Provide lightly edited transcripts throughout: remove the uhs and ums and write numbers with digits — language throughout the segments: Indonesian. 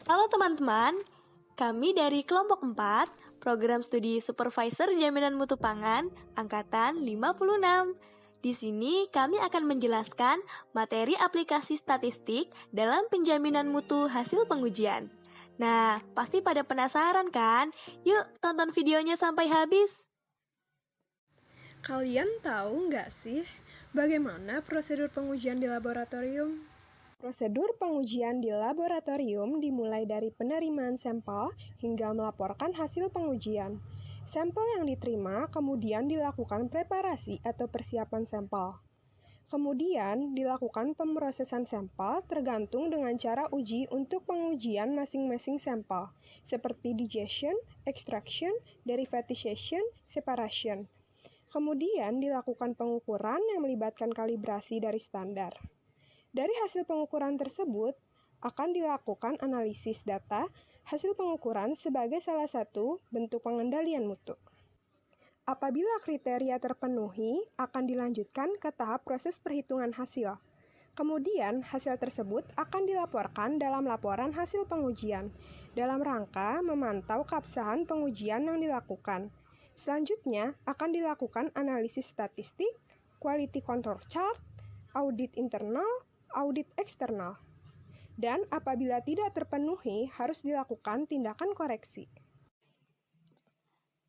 Halo teman-teman, kami dari kelompok 4, Program Studi Supervisor Jaminan Mutu Pangan, Angkatan 56. Di sini kami akan menjelaskan materi aplikasi statistik dalam penjaminan mutu hasil pengujian. Nah, pasti pada penasaran kan? Yuk tonton videonya sampai habis. Kalian tahu nggak sih bagaimana prosedur pengujian di laboratorium? Prosedur pengujian di laboratorium dimulai dari penerimaan sampel hingga melaporkan hasil pengujian. Sampel yang diterima kemudian dilakukan preparasi atau persiapan sampel. Kemudian dilakukan pemrosesan sampel tergantung dengan cara uji untuk pengujian masing-masing sampel, seperti digestion, extraction, derivatization, separation. Kemudian dilakukan pengukuran yang melibatkan kalibrasi dari standar. Dari hasil pengukuran tersebut, akan dilakukan analisis data hasil pengukuran sebagai salah satu bentuk pengendalian mutu. Apabila kriteria terpenuhi, akan dilanjutkan ke tahap proses perhitungan hasil. Kemudian, hasil tersebut akan dilaporkan dalam laporan hasil pengujian, dalam rangka memantau keabsahan pengujian yang dilakukan. Selanjutnya, akan dilakukan analisis statistik, quality control chart, audit internal, audit eksternal. Dan apabila tidak terpenuhi, harus dilakukan tindakan koreksi.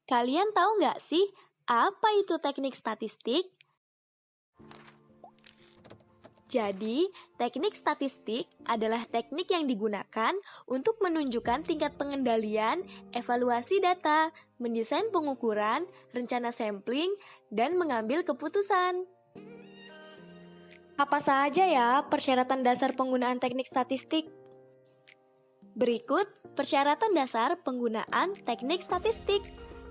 Kalian tahu nggak sih apa itu teknik statistik? Jadi, teknik statistik adalah teknik yang digunakan untuk menunjukkan tingkat pengendalian, evaluasi data, mendesain pengukuran, rencana sampling, dan mengambil keputusan. Apa saja ya persyaratan dasar penggunaan teknik statistik? Berikut persyaratan dasar penggunaan teknik statistik.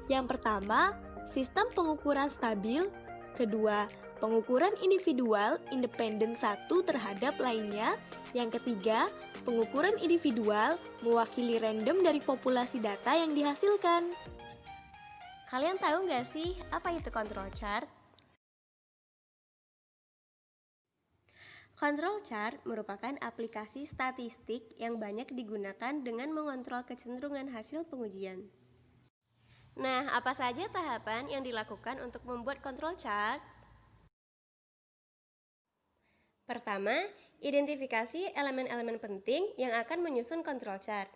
Yang pertama, sistem pengukuran stabil. Kedua, pengukuran individual independen satu terhadap lainnya. Yang ketiga, pengukuran individual mewakili random dari populasi data yang dihasilkan. Kalian tahu nggak sih apa itu control chart? Control chart merupakan aplikasi statistik yang banyak digunakan dengan mengontrol kecenderungan hasil pengujian. Nah, apa saja tahapan yang dilakukan untuk membuat control chart? Pertama, identifikasi elemen-elemen penting yang akan menyusun control chart.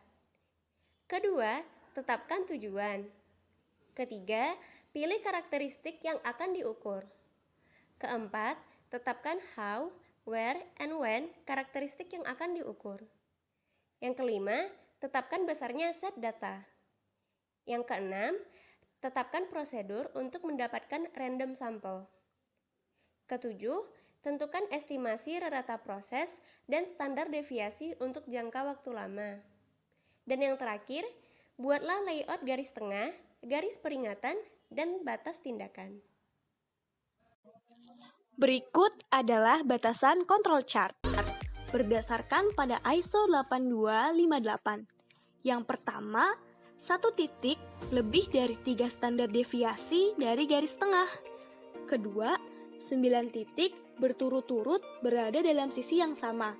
Kedua, tetapkan tujuan. Ketiga, pilih karakteristik yang akan diukur. Keempat, tetapkan how, where, and when karakteristik yang akan diukur. Yang kelima, tetapkan besarnya set data. Yang keenam, tetapkan prosedur untuk mendapatkan random sampel. Ketujuh, tentukan estimasi rata proses dan standar deviasi untuk jangka waktu lama. Dan yang terakhir, buatlah layout garis tengah, garis peringatan, dan batas tindakan. Berikut adalah batasan control chart berdasarkan pada ISO 8258. Yang pertama, 1 titik lebih dari 3 standar deviasi dari garis tengah. Kedua, 9 titik berturut-turut berada dalam sisi yang sama,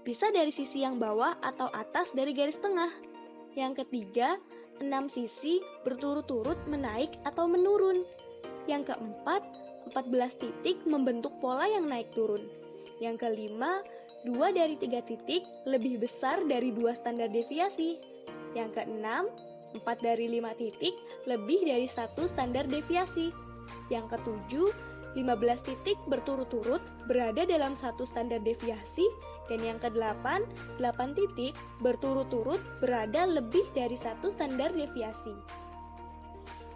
bisa dari sisi yang bawah atau atas dari garis tengah. Yang ketiga, 6 sisi berturut-turut menaik atau menurun. Yang keempat, 14 titik membentuk pola yang naik turun. Yang kelima, 2 dari 3 titik lebih besar dari 2 standar deviasi. Yang keenam, 4 dari 5 titik lebih dari 1 standar deviasi. Yang ketujuh, 15 titik berturut-turut berada dalam 1 standar deviasi. Dan yang kedelapan, 8 titik berturut-turut berada lebih dari 1 standar deviasi.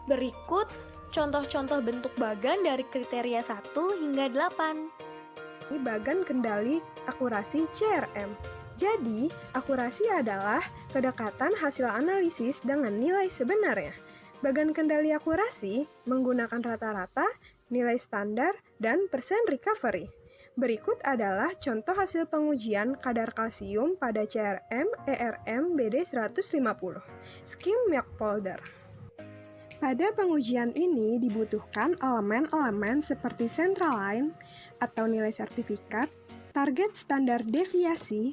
Berikut contoh-contoh bentuk bagan dari kriteria 1 hingga 8. Ini bagan kendali akurasi CRM. Jadi, akurasi adalah kedekatan hasil analisis dengan nilai sebenarnya. Bagan kendali akurasi menggunakan rata-rata, nilai standar, dan persen recovery. Berikut adalah contoh hasil pengujian kadar kalsium pada CRM ERM BD 150, skim milk powder. Pada pengujian ini dibutuhkan elemen-elemen seperti central line atau nilai sertifikat, target standar deviasi,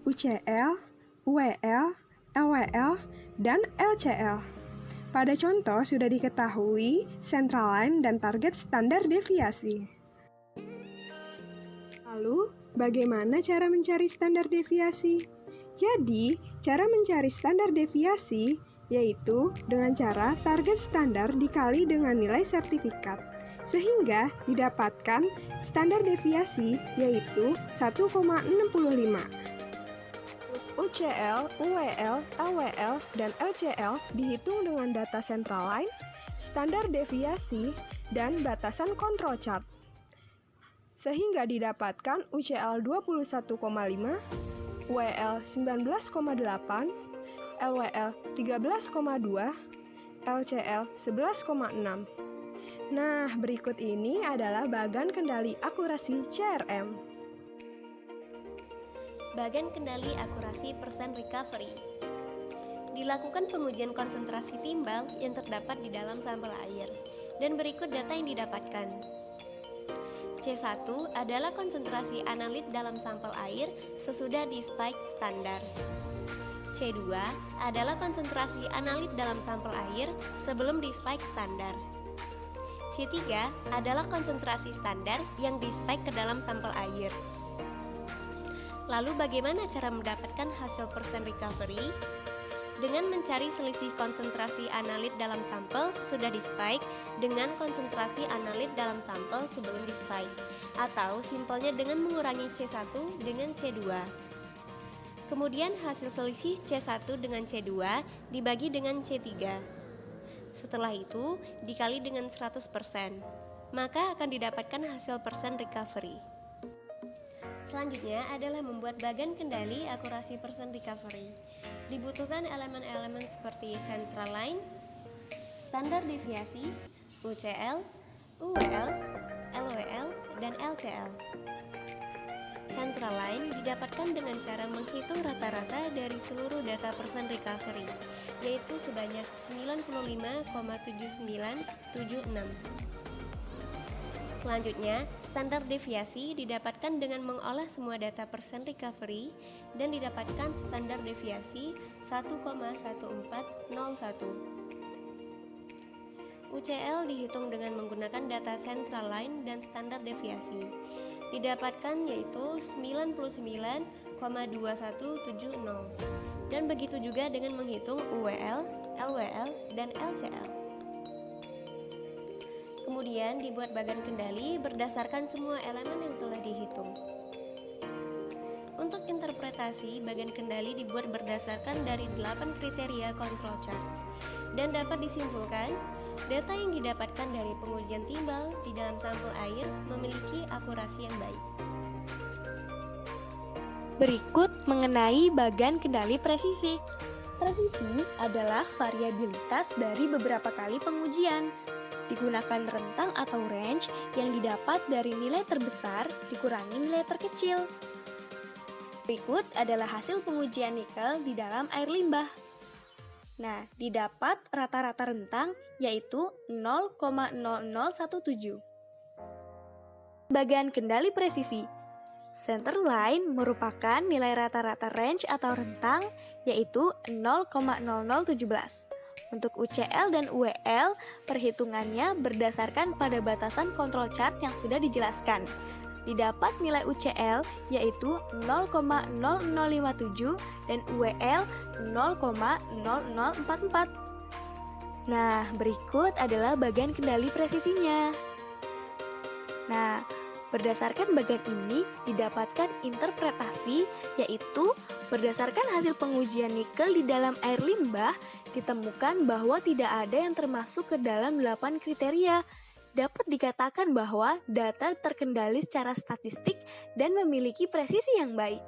UCL, UEL, LWL, dan LCL. Pada contoh sudah diketahui central line dan target standar deviasi. Lalu, bagaimana cara mencari standar deviasi? Jadi, cara mencari standar deviasi yaitu dengan cara target standar dikali dengan nilai sertifikat, sehingga didapatkan standar deviasi yaitu 1,65. UCL, UEL, LWL, dan LCL dihitung dengan data central line, standar deviasi, dan batasan control chart. Sehingga didapatkan UCL 21,5, UEL 19,8, LWL 13,2, LCL 11,6. Nah, berikut ini adalah bagan kendali akurasi CRM. Bagan kendali akurasi persen recovery. Dilakukan pengujian konsentrasi timbal yang terdapat di dalam sampel air, dan berikut data yang didapatkan. C1 adalah konsentrasi analit dalam sampel air sesudah di spike standar. C2 adalah konsentrasi analit dalam sampel air sebelum di spike standar. C3 adalah konsentrasi standar yang di spike ke dalam sampel air. Lalu bagaimana cara mendapatkan hasil persen recovery? Dengan mencari selisih konsentrasi analit dalam sampel sesudah di spike dengan konsentrasi analit dalam sampel sebelum di spike, atau simpelnya dengan mengurangi C1 dengan C2. Kemudian hasil selisih C1 dengan C2 dibagi dengan C3. Setelah itu dikali dengan 100%, maka akan didapatkan hasil persen recovery. Selanjutnya adalah membuat bagan kendali akurasi persen recovery. Dibutuhkan elemen-elemen seperti central line, standar deviasi, UCL, UEL, LWL, dan LCL. Central line didapatkan dengan cara menghitung rata-rata dari seluruh data persen recovery, yaitu sebanyak 95,7976. Selanjutnya, standar deviasi didapatkan dengan mengolah semua data persen recovery dan didapatkan standar deviasi 1,1401. UCL dihitung dengan menggunakan data central line dan standar deviasi. Didapatkan yaitu 99,2170. Dan begitu juga dengan menghitung UEL, LWL, dan LCL. Kemudian dibuat bagan kendali berdasarkan semua elemen yang telah dihitung. Untuk interpretasi, bagan kendali dibuat berdasarkan dari 8 kriteria control chart dan dapat disimpulkan data yang didapatkan dari pengujian timbal di dalam sampel air memiliki akurasi yang baik. Berikut mengenai bagan kendali presisi. Presisi adalah variabilitas dari beberapa kali pengujian. Digunakan rentang atau range yang didapat dari nilai terbesar dikurangi nilai terkecil. Berikut adalah hasil pengujian nikel di dalam air limbah. Nah, didapat rata-rata rentang yaitu 0,0017. Bagan kendali presisi. Center line merupakan nilai rata-rata range atau rentang yaitu 0,0017. Untuk UCL dan UEL, perhitungannya berdasarkan pada batasan control chart yang sudah dijelaskan. Didapat nilai UCL yaitu 0,0057 dan UEL 0,0044. Nah, berikut adalah bagan kendali presisinya. Nah, berdasarkan bagan ini didapatkan interpretasi yaitu berdasarkan hasil pengujian nikel di dalam air limbah ditemukan bahwa tidak ada yang termasuk ke dalam 8 kriteria. Dapat dikatakan bahwa data terkendali secara statistik dan memiliki presisi yang baik.